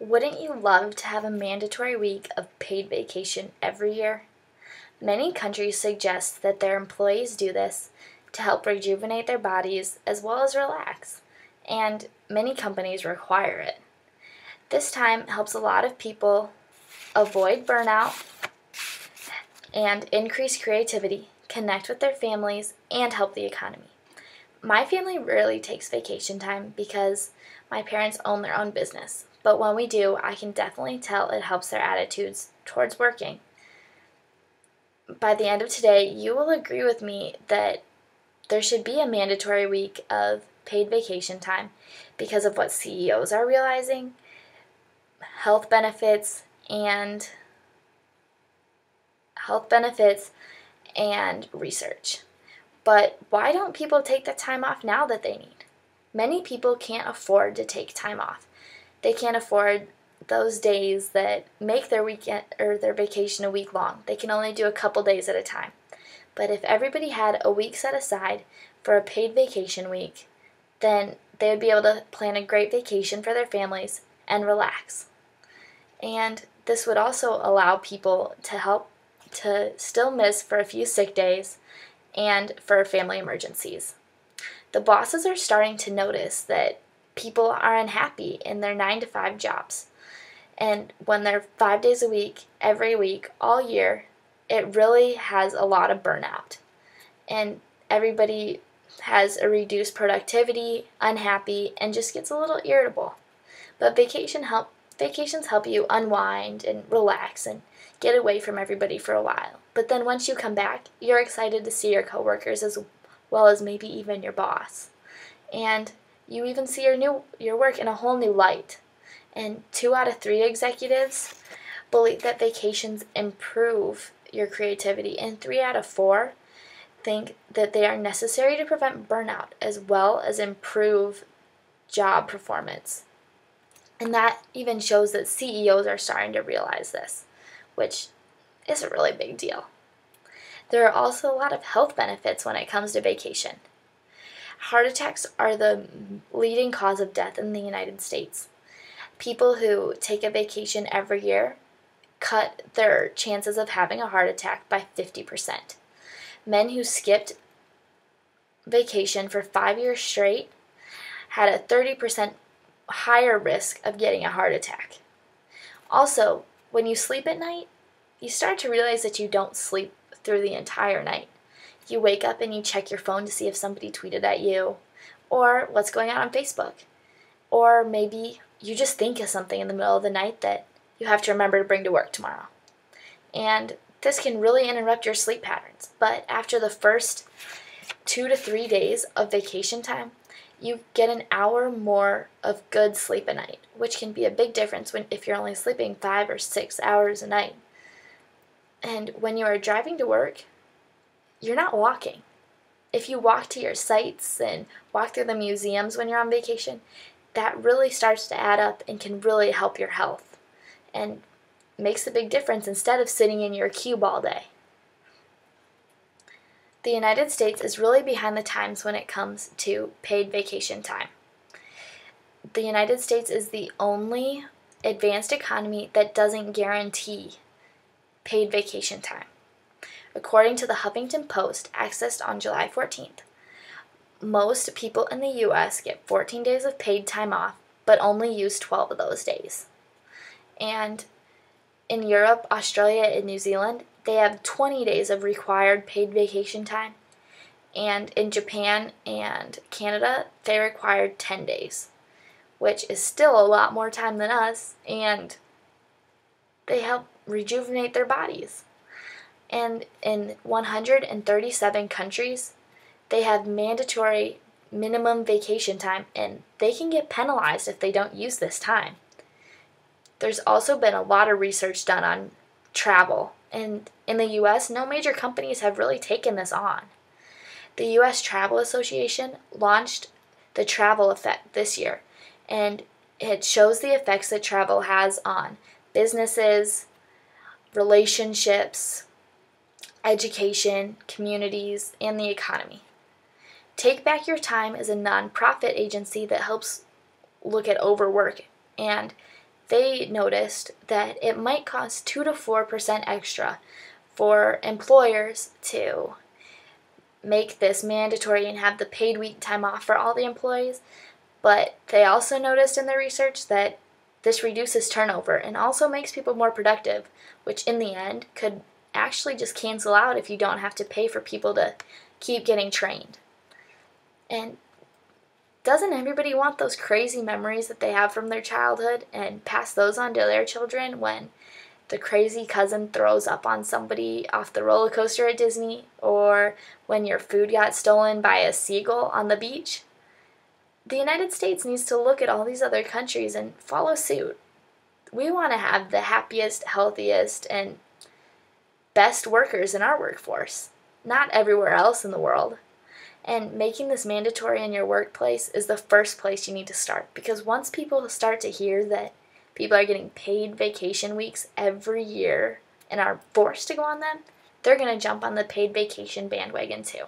Wouldn't you love to have a mandatory week of paid vacation every year? Many countries suggest that their employees do this to help rejuvenate their bodies as well as relax, and many companies require it. This time helps a lot of people avoid burnout and increase creativity, connect with their families, and help the economy. My family rarely takes vacation time because my parents own their own business, but when we do, I can definitely tell it helps their attitudes towards working. By the end of today, you will agree with me that there should be a mandatory week of paid vacation time because of what CEOs are realizing, health benefits, and research. But why don't people take the time off now that they need? Many people can't afford to take time off. They can't afford those days that make their weekend or their vacation a week long. They can only do a couple days at a time. But if everybody had a week set aside for a paid vacation week, then they would be able to plan a great vacation for their families and relax. And this would also allow people to still miss for a few sick days and for family emergencies. The bosses are starting to notice that people are unhappy in their 9 to 5 jobs. And when they're 5 days a week, every week, all year, it really has a lot of burnout. And everybody has a reduced productivity, unhappy, and just gets a little irritable. But vacations help you unwind and relax and get away from everybody for a while. But then once you come back, you're excited to see your coworkers as well as maybe even your boss. And you even see your work in a whole new light. And 2 out of 3 executives believe that vacations improve your creativity, and 3 out of 4 think that they are necessary to prevent burnout as well as improve job performance. And that even shows that CEOs are starting to realize this, which is a really big deal. There are also a lot of health benefits when it comes to vacation. Heart attacks are the leading cause of death in the United States. People who take a vacation every year cut their chances of having a heart attack by 50%. Men who skipped vacation for 5 years straight had a 30% higher risk of getting a heart attack. Also, when you sleep at night, you start to realize that you don't sleep through the entire night. You wake up and you check your phone to see if somebody tweeted at you, or what's going on Facebook. Or maybe you just think of something in the middle of the night that you have to remember to bring to work tomorrow. And this can really interrupt your sleep patterns. But after the first 2 to 3 days of vacation time, you get an hour more of good sleep a night, which can be a big difference if you're only sleeping 5 or 6 hours a night. And when you are driving to work, you're not walking. If you walk to your sites and walk through the museums when you're on vacation, that really starts to add up and can really help your health and makes a big difference instead of sitting in your cube all day. The United States is really behind the times when it comes to paid vacation time. The United States is the only advanced economy that doesn't guarantee paid vacation time. According to the Huffington Post, accessed on July 14th, most people in the U.S. get 14 days of paid time off, but only use 12 of those days. And in Europe, Australia, and New Zealand, they have 20 days of required paid vacation time. And in Japan and Canada, they required 10 days, which is still a lot more time than us, and they help rejuvenate their bodies. And in 137 countries, they have mandatory minimum vacation time, and they can get penalized if they don't use this time. There's also been a lot of research done on travel, and in the U.S., no major companies have really taken this on. The U.S. Travel Association launched the Travel Effect this year, and it shows the effects that travel has on businesses, relationships, education, communities, and the economy. Take Back Your Time is a nonprofit agency that helps look at overwork, and they noticed that it might cost 2 to 4% extra for employers to make this mandatory and have the paid week time off for all the employees. But they also noticed in their research that this reduces turnover and also makes people more productive, which in the end could actually just cancel out if you don't have to pay for people to keep getting trained. And doesn't everybody want those crazy memories that they have from their childhood and pass those on to their children when the crazy cousin throws up on somebody off the roller coaster at Disney, or when your food got stolen by a seagull on the beach? The United States needs to look at all these other countries and follow suit. We want to have the happiest, healthiest, and best workers in our workforce, not everywhere else in the world. And making this mandatory in your workplace is the first place you need to start, because once people start to hear that people are getting paid vacation weeks every year and are forced to go on them, they're going to jump on the paid vacation bandwagon too.